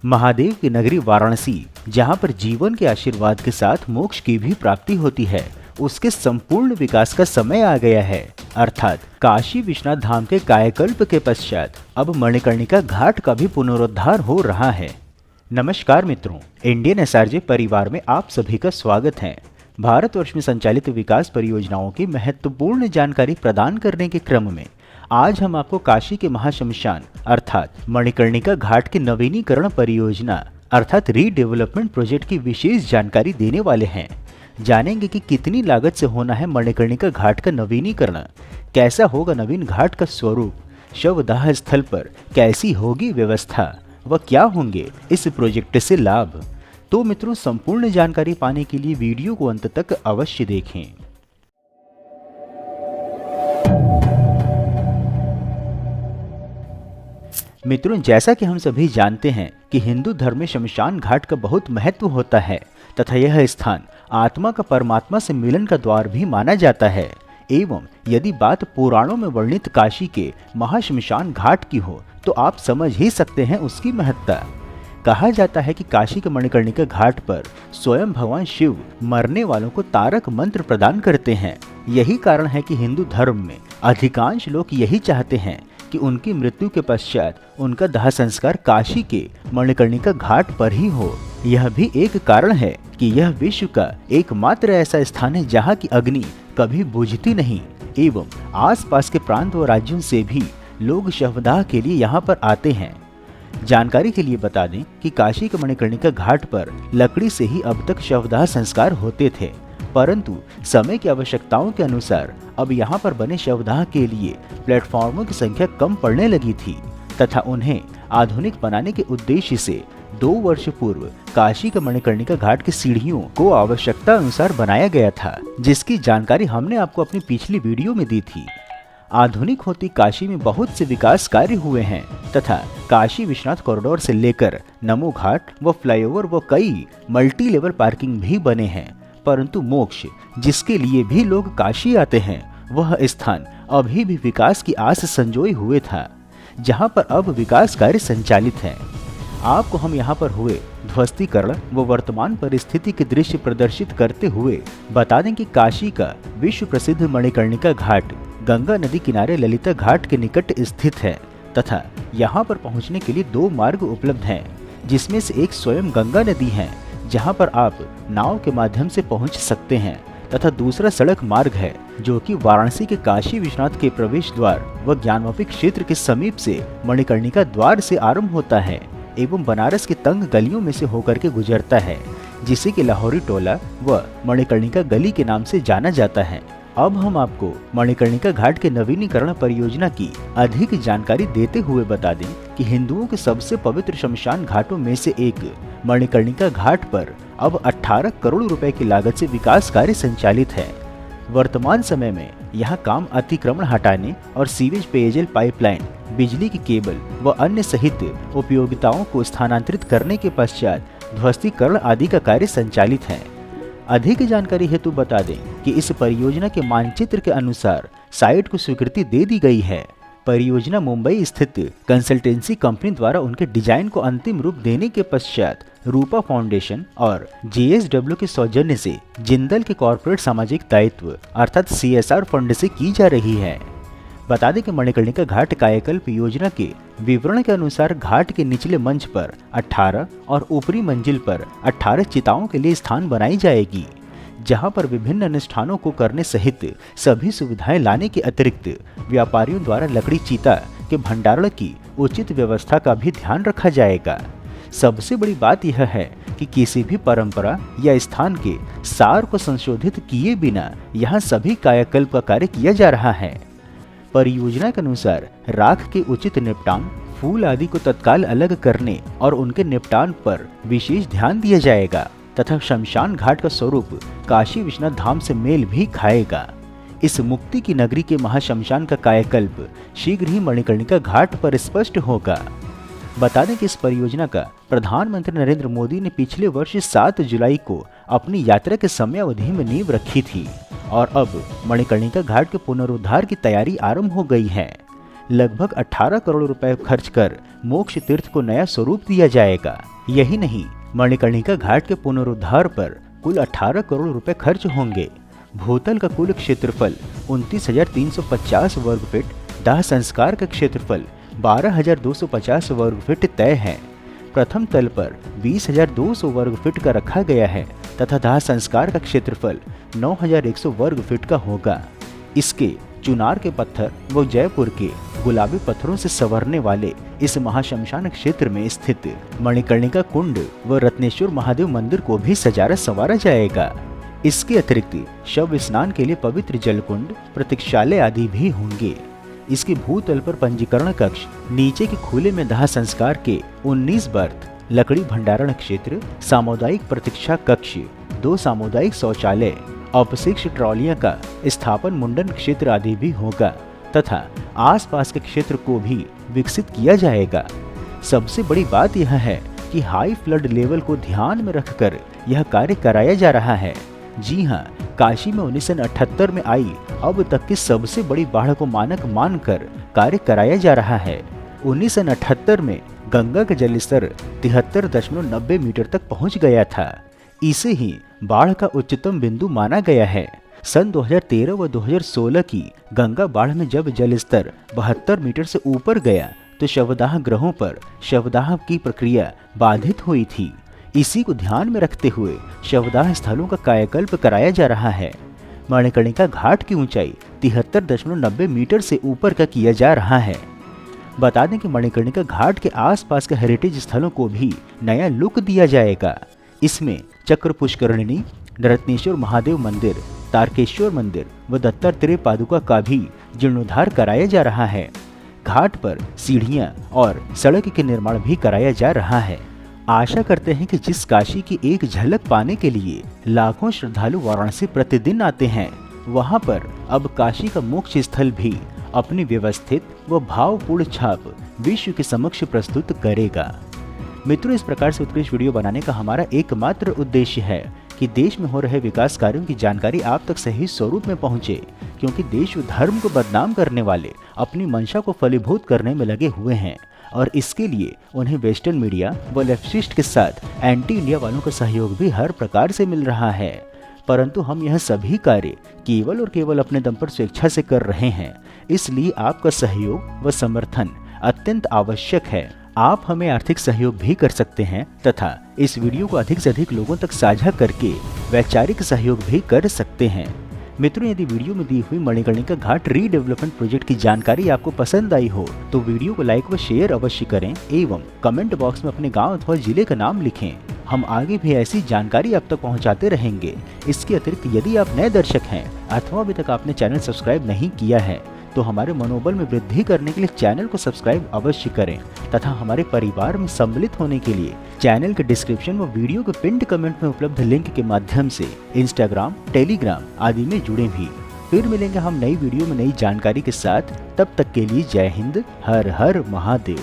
महादेव की नगरी वाराणसी, जहां पर जीवन के आशीर्वाद के साथ मोक्ष की भी प्राप्ति होती है, उसके संपूर्ण विकास का समय आ गया है। अर्थात काशी विश्वनाथ धाम के कायाकल्प के पश्चात अब मणिकर्णिका घाट का भी पुनरुद्धार हो रहा है। नमस्कार मित्रों, इंडियन एसआरजे परिवार में आप सभी का स्वागत है। भारतवर्ष में संचालित विकास परियोजनाओं की महत्वपूर्ण जानकारी प्रदान करने के क्रम में आज हम आपको काशी के महाशमशान अर्थात मणिकर्णिका घाट की नवीनीकरण परियोजना अर्थात रीडेवलपमेंट प्रोजेक्ट की विशेष जानकारी देने वाले हैं। जानेंगे कि कितनी लागत से होना है मणिकर्णिका घाट का नवीनीकरण, कैसा होगा नवीन घाट का स्वरूप, शवदाह स्थल पर कैसी होगी व्यवस्था व क्या होंगे इस प्रोजेक्ट से लाभ। तो मित्रों, संपूर्ण जानकारी पाने के लिए वीडियो को अंत तक अवश्य देखें। मित्रों, जैसा कि हम सभी जानते हैं कि हिंदू धर्म में शमशान घाट का बहुत महत्व होता है तथा यह स्थान आत्मा का परमात्मा से मिलन का द्वार भी माना जाता है। एवं यदि बात पुराणों में वर्णित काशी के महाशमशान घाट की हो तो आप समझ ही सकते हैं उसकी महत्ता। कहा जाता है कि काशी के मणिकर्णिका घाट पर स्वयं भगवान शिव मरने वालों को तारक मंत्र प्रदान करते हैं। यही कारण है कि हिंदू धर्म में अधिकांश लोग यही चाहते हैं कि उनकी मृत्यु के पश्चात उनका दाह संस्कार काशी के मणिकर्णिका घाट पर ही हो। यह भी एक कारण है कि यह विश्व का एकमात्र ऐसा स्थान है जहाँ की अग्नि कभी बुझती नहीं एवं आसपास के प्रांत व राज्यों से भी लोग शवदाह के लिए यहाँ पर आते हैं। जानकारी के लिए बता दें कि काशी के मणिकर्णिका घाट पर लकड़ी से ही अब तक शवदाह संस्कार होते थे, परंतु समय की आवश्यकताओं के अनुसार अब यहाँ पर बने शवदाह के लिए प्लेटफॉर्मों की संख्या कम पड़ने लगी थी तथा उन्हें आधुनिक बनाने के उद्देश्य से 2 वर्ष पूर्व काशी के मणिकर्णिका घाट की सीढ़ियों को आवश्यकता अनुसार बनाया गया था, जिसकी जानकारी हमने आपको अपनी पिछली वीडियो में दी थी। आधुनिक होती काशी में बहुत से विकास कार्य हुए हैं तथा काशी विश्वनाथ कॉरिडोर से लेकर नमो घाट व फ्लाईओवर व कई मल्टी लेवल पार्किंग भी बने हैं, परंतु मोक्ष जिसके लिए भी लोग काशी आते हैं वह स्थान अभी भी विकास की आस संजोए हुए था, जहां पर अब विकास कार्य संचालित है। आपको हम यहां पर हुए ध्वस्तीकरण व वर्तमान परिस्थिति के दृश्य प्रदर्शित करते हुए बता दें कि काशी का विश्व प्रसिद्ध मणिकर्णिका घाट गंगा नदी किनारे ललिता घाट के निकट स्थित है तथा यहाँ पर पहुँचने के लिए 2 मार्ग उपलब्ध हैं, जिसमें से एक स्वयं गंगा नदी है जहाँ पर आप नाव के माध्यम से पहुँच सकते हैं तथा दूसरा सड़क मार्ग है जो कि वाराणसी के काशी विश्वनाथ के प्रवेश द्वार व ज्ञानवापी क्षेत्र के समीप से मणिकर्णिका द्वार से आरंभ होता है एवं बनारस की तंग गलियों में से होकर के गुजरता है, जिसे कि लाहौरी टोला व मणिकर्णिका गली के नाम से जाना जाता है। अब हम आपको मणिकर्णिका घाट के नवीनीकरण परियोजना की अधिक जानकारी देते हुए बता दें कि हिंदुओं के सबसे पवित्र शमशान घाटों में से एक मणिकर्णिका घाट पर अब 18 करोड़ रुपए की लागत से विकास कार्य संचालित है। वर्तमान समय में यहां काम अतिक्रमण हटाने और सीवेज पेयजल पाइपलाइन, बिजली की केबल व अन्य सहित उपयोगिताओं को स्थानांतरित करने के पश्चात ध्वस्तीकरण आदि का कार्य संचालित है। अधिक जानकारी हेतु बता दें कि इस परियोजना के मानचित्र के अनुसार साइट को स्वीकृति दे दी गई है। परियोजना मुंबई स्थित कंसल्टेंसी कंपनी द्वारा उनके डिजाइन को अंतिम रूप देने के पश्चात रूपा फाउंडेशन और JSW के सौजन्य से जिंदल के कॉर्पोरेट सामाजिक दायित्व अर्थात CSR फंड से की जा रही है। बता दें कि मणिकर्णिका घाट कायाकल्प योजना के विवरण के अनुसार घाट के निचले मंच पर 18 और ऊपरी मंजिल पर 18 चिताओं के लिए स्थान बनाई जाएगी, जहां पर विभिन्न अनुष्ठानों को करने सहित सभी सुविधाएं लाने के अतिरिक्त व्यापारियों द्वारा लकड़ी चिता के भंडारण की उचित व्यवस्था का भी ध्यान रखा जाएगा। सबसे बड़ी बात यह है कि किसी भी परंपरा या स्थान के सार को संशोधित किए बिना यहाँ सभी कायाकल्प का कार्य किया जा रहा है। परियोजना के अनुसार राख के उचित निपटान, फूल आदि को तत्काल अलग करने और उनके निपटान पर विशेष ध्यान दिया जाएगा तथा शमशान घाट का स्वरूप काशी विश्वनाथ धाम से मेल भी खाएगा। इस मुक्ति की नगरी के महाशमशान का कायाकल्प शीघ्र ही मणिकर्णिका घाट पर स्पष्ट होगा। बता दें कि इस परियोजना का प्रधानमंत्री नरेंद्र मोदी ने पिछले वर्ष 7 जुलाई को अपनी यात्रा के समयावधि में नींव रखी थी और अब मणिकर्णिका घाट के पुनरुद्धार की तैयारी आरंभ हो गई है। लगभग 18 करोड़ रुपए खर्च कर मोक्ष तीर्थ को नया स्वरूप दिया जाएगा। यही नहीं, मणिकर्णिका घाट के पुनरुद्धार पर कुल 18 करोड़ रुपए खर्च होंगे। भूतल का कुल क्षेत्रफल 29,350 वर्ग फीट, दाह संस्कार का क्षेत्रफल 12,250 वर्ग फीट तय है। प्रथम तल पर 20,200 वर्ग फीट का रखा गया है तथा दाह संस्कार का क्षेत्रफल 9,100 वर्ग फीट का होगा। इसके चुनार के पत्थर व जयपुर के गुलाबी पत्थरों से संवरने वाले इस महाशमशान क्षेत्र में स्थित मणिकर्णिका कुंड व रत्नेश्वर महादेव मंदिर को भी सजारा संवारा जाएगा। इसके अतिरिक्त शव स्नान के लिए पवित्र जलकुंड, प्रतीक्षालय आदि भी होंगे। इसके भूतल पर पंजीकरण कक्ष, नीचे के खुले में दाह संस्कार के 19 बर्थ, लकड़ी भंडारण क्षेत्र, सामुदायिक प्रतीक्षा कक्ष, 2 सामुदायिक शौचालय, अपशिष्ट ट्रॉलियां का स्थापन मुंडन क्षेत्र आदि भी होगा तथा आसपास के क्षेत्र को भी विकसित किया जाएगा। सबसे बड़ी बात यह है कि हाई फ्लड लेवल को ध्यान में रखकर यह कार्य कराया जा रहा है। जी हाँ, काशी में 1978 में आई अब तक की सबसे बड़ी बाढ़ को मानक मानकर कार्य कराया जा रहा है। 1978 में गंगा का जलस्तर 73.90 मीटर तक पहुंच गया था। इसे ही बाढ़ का उच्चतम बिंदु माना गया है। सन 2013 व 2016 की गंगा बाढ़ में जब जलस्तर 72 मीटर से ऊपर गया तो शवदाह ग्रहों पर शवदाह की प्रक्रिया बाधित हुई थी। इसी को ध्यान में रखते हुए शवदाह स्थलों का कायाकल्प कराया जा रहा है। मणिकर्णिका घाट की ऊंचाई 73.90 मीटर से ऊपर का किया जा रहा है। बता दें कि मणिकर्णिका घाट के आसपास के हेरिटेज स्थलों को भी नया लुक दिया जाएगा। इसमें चक्र पुष्करणी, रत्नेश्वर महादेव मंदिर, तारकेश्वर मंदिर व दत्तात्रेय पादुका का भी जीर्णोद्धार कराया जा रहा है। घाट पर सीढ़ियां और सड़क के निर्माण भी कराया जा रहा है। आशा करते हैं कि जिस काशी की एक झलक पाने के लिए लाखों श्रद्धालु वाराणसी प्रतिदिन आते हैं, वहां पर अब काशी का मोक्ष स्थल भी अपनी व्यवस्थित व भावपूर्ण छाप विश्व के समक्ष प्रस्तुत करेगा। मित्रों, इस प्रकार से उत्कृष्ट वीडियो बनाने का हमारा एकमात्र उद्देश्य है कि देश में हो रहे विकास कार्यों की जानकारी आप तक सही स्वरूप में पहुंचे, क्योंकि देश व धर्म को बदनाम करने वाले अपनी मंशा को फलीभूत करने में लगे हुए हैं और इसके लिए उन्हें वेस्टर्न मीडिया व लेफ्टिस्ट के साथ एंटी इंडिया वालों का सहयोग भी हर प्रकार से मिल रहा है। परंतु हम यह सभी कार्य केवल और केवल अपने दम पर स्वेच्छा से कर रहे हैं, इसलिए आपका सहयोग व समर्थन अत्यंत आवश्यक है। आप हमें आर्थिक सहयोग भी कर सकते हैं तथा इस वीडियो को अधिक से अधिक लोगों तक साझा करके वैचारिक सहयोग भी कर सकते हैं। मित्रों, यदि वीडियो में दी हुई मणिकर्णिका घाट रीडेवलपमेंट प्रोजेक्ट की जानकारी आपको पसंद आई हो तो वीडियो को लाइक व शेयर अवश्य करें एवं कमेंट बॉक्स में अपने गांव अथवा जिले का नाम लिखें। हम आगे भी ऐसी जानकारी आप तक पहुंचाते रहेंगे। इसके अतिरिक्त यदि आप नए दर्शक हैं अथवा अभी तक आपने चैनल सब्सक्राइब नहीं किया है तो हमारे मनोबल में वृद्धि करने के लिए चैनल को सब्सक्राइब अवश्य करें तथा हमारे परिवार में सम्मिलित होने के लिए चैनल के डिस्क्रिप्शन व वीडियो के पिंड कमेंट में उपलब्ध लिंक के माध्यम से इंस्टाग्राम, टेलीग्राम आदि में जुड़े भी। फिर मिलेंगे हम नई वीडियो में नई जानकारी के साथ। तब तक के लिए जय हिंद, हर हर महादेव।